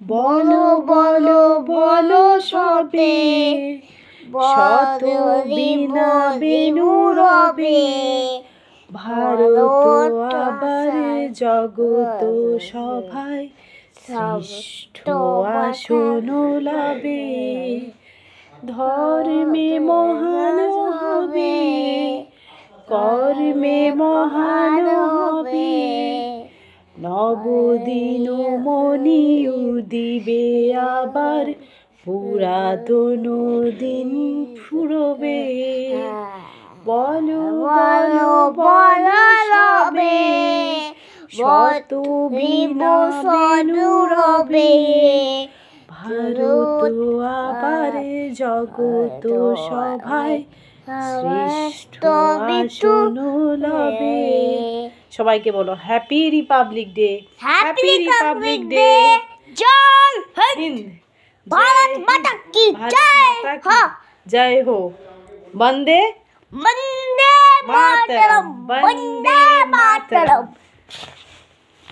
বলো বলো বলো সবে, শত বীণা বেণু রবে। ভারত আবার জগত সভায় শ্রেষ্ঠ আসন লাভে। ধর্মে মহান হবে, কর্মে মহান হবে। নবদিন মণি উদিবে আবার, পুরাতন দিন ফুরবে। বলো বলো বলো সবে, শত বীণা বেণু রবে। ভারত আবার জগত সভায় শ্রেষ্ঠ আসন লাভে। সবাইকে বলো happy Republic Day. Happy Republic Day. Jai Hind. Bharat Mata की जय हो। जय हो। वंदे वंदे मातरम। वंदे मातरम।